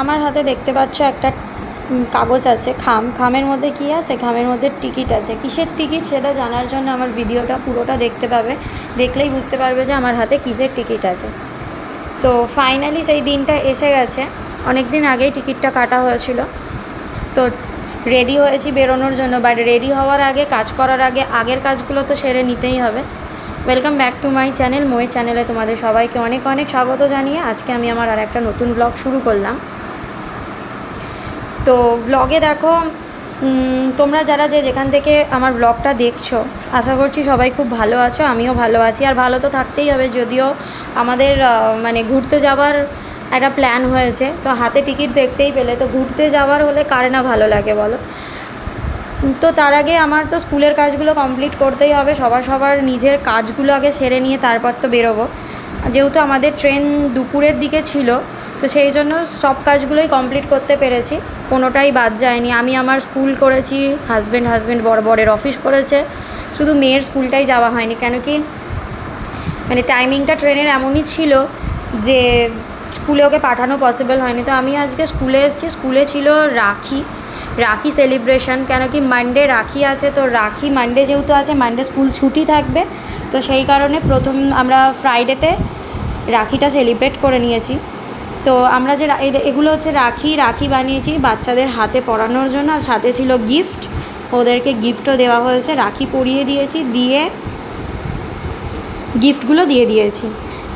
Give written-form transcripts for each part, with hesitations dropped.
আমার হাতে দেখতে পাচ্ছ একটা কাগজ আছে, খামের মধ্যে কি আছে, খামের মধ্যে টিকিট আছে। কিসের টিকিট সেটা জানার জন্য আমার ভিডিওটা পুরোটা দেখতে পাবে, দেখলেই বুঝতে পারবে যে আমার হাতে কিসের টিকিট আছে। তো ফাইনালি সেই দিনটা এসে গেছে। অনেক দিন আগেই টিকিটটা কাটা হয়েছিল। তো রেডি হয়েছি বেরোনোর জন্য, বাট রেডি হওয়ার আগে, কাজ করার আগে আগের কাজগুলো তো সেরে নিতেই হবে। Welcome back to my channel. মই চ্যানেলে তোমাদের সবাইকে অনেক অনেক স্বাগত জানিয়ে আজকে আমি আমার আর একটা নতুন ব্লগ শুরু করলাম। তো ব্লগে দেখো, তোমরা যারা যেখান থেকে আমার ব্লগটা দেখছো, আশা করছি সবাই খুব ভালো আছো, আমিও ভালো আছি। আর ভালো তো থাকতেই হবে, যদিও আমাদের মানে ঘুরতে যাওয়ার একটা প্ল্যান হয়েছে। তো হাতে টিকিট দেখতেই পেলে, তো ঘুরতে যাওয়ার হলে কার না ভালো লাগে বলো। তো তার আগে আমার তো স্কুলের কাজগুলো কমপ্লিট করতেই হবে। সবার নিজের কাজগুলো আগে সেরে নিয়ে তারপর তো বেরোবো। যেহেতু আমাদের ট্রেন দুপুরের দিকে ছিল, তো সেই জন্য সব কাজগুলোই কমপ্লিট করতে পেরেছি, কোনোটাই বাদ যায়নি। আমি আমার স্কুল করেছি, হাজব্যান্ড বরের অফিস করেছে, শুধু মেয়ের স্কুলটাই যাওয়া হয়নি। কেন কি মানে টাইমিংটা ট্রেনের এমনই ছিল যে স্কুলে ওকে পাঠানো পসিবল হয়নি। তো আমি আজকে স্কুলে এসেছি। স্কুলে ছিল রাখি সেলিব্রেশন। কেন কি মানডে রাখি আছে, তো রাখি মানডে যেহেতু আছে, মানডে স্কুল ছুটি থাকবে। তো সেই কারণে প্রথম আমরা ফ্রাইডেতে রাখিটা সেলিব্রেট করে নিয়েছি। তো আমরা যে এগুলো হচ্ছে রাখি বানিয়েছি বাচ্চাদের হাতে পরানোর জন্য, আর সাথে ছিল গিফট, ওদেরকে গিফটও দেওয়া হয়েছে। রাখি পরিয়ে দিয়েছি, দিয়ে গিফটগুলো দিয়ে দিয়েছি।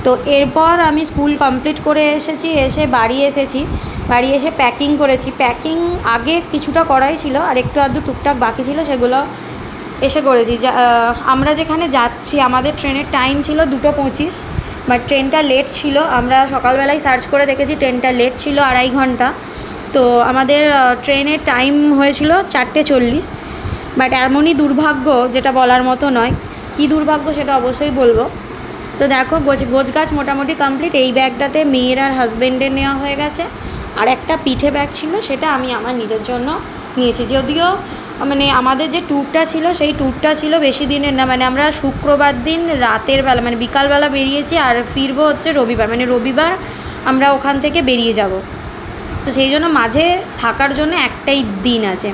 তো এরপর আমি স্কুল কমপ্লিট করে এসেছি, এসে বাড়ি এসে প্যাকিং করেছি। প্যাকিং আগে কিছুটা করাই ছিল, আর একটু আধটু টুকটাক বাকি ছিল, সেগুলো এসে করেছি। আমরা যেখানে যাচ্ছি, আমাদের ট্রেনের টাইম ছিল 2:25, বাট ট্রেনটা লেট ছিল। আমরা সকালবেলায় সার্চ করে দেখেছি, ট্রেনটা লেট ছিল 2.5 ঘন্টা। তো আমাদের ট্রেনের টাইম হয়েছিল 4:40। বাট এমনই দুর্ভাগ্য যেটা বলার মতো নয়। কী দুর্ভাগ্য সেটা অবশ্যই বলবো। তো দেখো, গোছগাছ মোটামুটি কমপ্লিট। এই ব্যাগটাতে মেয়ের আর হাজব্যান্ডের নেওয়া হয়ে গেছে, আর একটা পিঠে ব্যাগ ছিল, সেটা আমি আমার নিজের জন্য নিয়েছি। যদিও মানে আমাদের যে ট্যুরটা ছিল, সেই ট্যুরটা ছিল বেশি দিনের না। মানে আমরা শুক্রবার দিন রাতের বেলা, মানে বিকালবেলা বেরিয়েছি, আর ফিরবো হচ্ছে রবিবার। মানে রবিবার আমরা ওখান থেকে বেরিয়ে যাব। তো সেই জন্য মাঝে থাকার জন্য একটাই দিন আছে।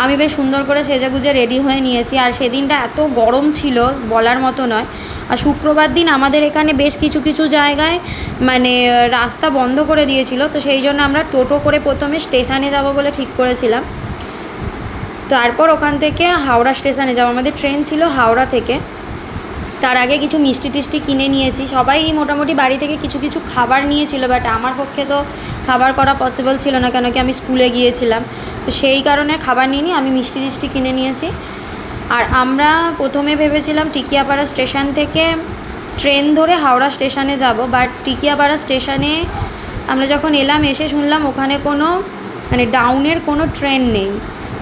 আমি বেশ সুন্দর করে সেজেগুজে রেডি হয়ে নিয়েছি। আর সেদিনটা এত গরম ছিল বলার মতো নয়। আর শুক্রবার দিন আমাদের এখানে বেশ কিছু জায়গায় মানে রাস্তা বন্ধ করে দিয়েছিল। তো সেই জন্য আমরা টোটো করে প্রথমে স্টেশনে যাব বলে ঠিক করেছিলাম। তারপর ওখান থেকে হাওড়া স্টেশনে যাব। আমাদের ট্রেন ছিল হাওড়া থেকে। তার আগে কিছু মিষ্টি টিষ্টি কিনে নিয়েছি। সবাই মোটামুটি বাড়ি থেকে কিছু খাবার নিয়েছিল, বাট আমার পক্ষে তো খাবার করা পসিবল ছিল না, কেন কি আমি স্কুলে গিয়েছিলাম। তো সেই কারণে খাবার নিয়ে আমি মিষ্টি টিষ্টি কিনে নিয়েছি। আর আমরা প্রথমে ভেবেছিলাম টিকিয়াপাড়া স্টেশন থেকে ট্রেন ধরে হাওড়া স্টেশনে যাব, বাট টিকিয়াপাড়া স্টেশনে আমরা যখন এলাম, এসে শুনলাম ওখানে কোনো মানে ডাউনের কোনো ট্রেন নেই।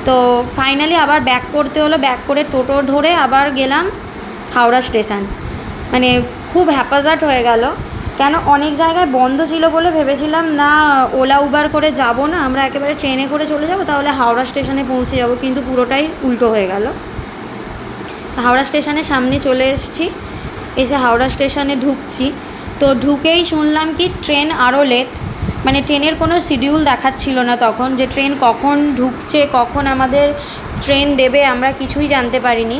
তো ফাইনালি আবার ব্যাক করতে হলো। ব্যাক করে টোটো ধরে আবার গেলাম হাওড়া স্টেশন। মানে খুব হ্যাপাজার্ট হয়ে গেল। কেন অনেক জায়গায় বন্ধ ছিল বলে ভেবেছিলাম না ওলা উবার করে যাব না, আমরা একেবারে ট্রেনে করে চলে যাব, তাহলে হাওড়া স্টেশনে পৌঁছে যাব। কিন্তু পুরোটাই উল্টো হয়ে গেল। হাওড়া স্টেশনের সামনে চলে এসেছি, এসে হাওড়া স্টেশনে ঢুকছি। তো ঢুকেই শুনলাম কি ট্রেন আরও লেট। মানে ট্রেনের কোনো শিডিউল দেখাচ্ছিল না তখন, যে ট্রেন কখন ঢুকছে, কখন আমাদের ট্রেন দেবে, আমরা কিছুই জানতে পারিনি।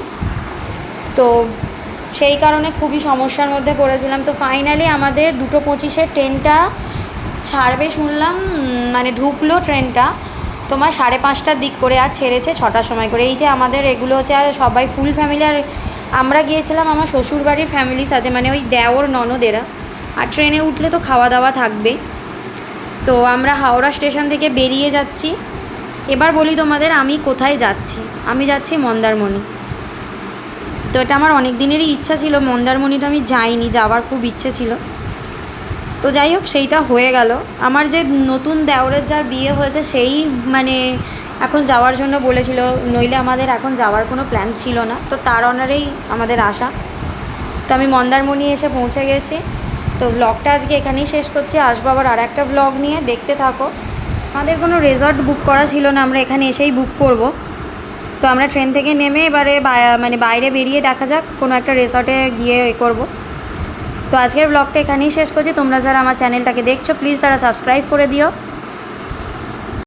তো সেই কারণে খুবই সমস্যার মধ্যে পড়েছিলাম। তো ফাইনালি আমাদের 2:25 ট্রেনটা ছাড়বে শুনলাম, মানে ঢুকলো ট্রেনটা তোমার 5:30টার দিক করে, আর ছেড়েছে 6টার সময় করে। এই যে আমাদের এগুলো হচ্ছে, আর সবাই ফুল ফ্যামিলি। আর আমরা গিয়েছিলাম আমার শ্বশুরবাড়ির ফ্যামিলির সাথে, মানে ওই দেওর ননদেরা। আর ট্রেনে উঠলে তো খাওয়া দাওয়া থাকবে। তো আমরা হাওড়া স্টেশন থেকে বেরিয়ে যাচ্ছি। এবার বলি তোমাদের আমি কোথায় যাচ্ছি। আমি যাচ্ছি মন্দারমণি। তো এটা আমার অনেক দিনেরই ইচ্ছা ছিল, মন্দারমণিটা আমি যাইনি, যাওয়ার খুব ইচ্ছে ছিল। তো যাই হোক, সেইটা হয়ে গেল। আমার যে নতুন দেওরের যার বিয়ে হয়েছে, সেই মানে এখন যাওয়ার জন্য বলেছিল, নইলে আমাদের এখন যাওয়ার কোনো প্ল্যান ছিল না। তো তার অনারেই আমাদের আসা। তো আমি মন্দারমণি এসে পৌঁছে গেছি। তো ব্লগটা আজকে এখানেই শেষ করছি। আসবো আবার আর একটা ব্লগ নিয়ে, দেখতে থাকো। আমাদের কোনো রিসর্ট বুক করা ছিল না, আমরা এখানে এসেই বুক করব। তো আমরা ট্রেন থেকে নেমে এবারে মানে বাইরে বেরিয়ে দেখা যাক কোনো একটা রিসর্টে গিয়ে করব। তো আজকের ব্লগটা এখানেই শেষ করছি। তোমরা যারা আমার চ্যানেলটাকে দেখছো, প্লিজ তারা সাবস্ক্রাইব করে দিও।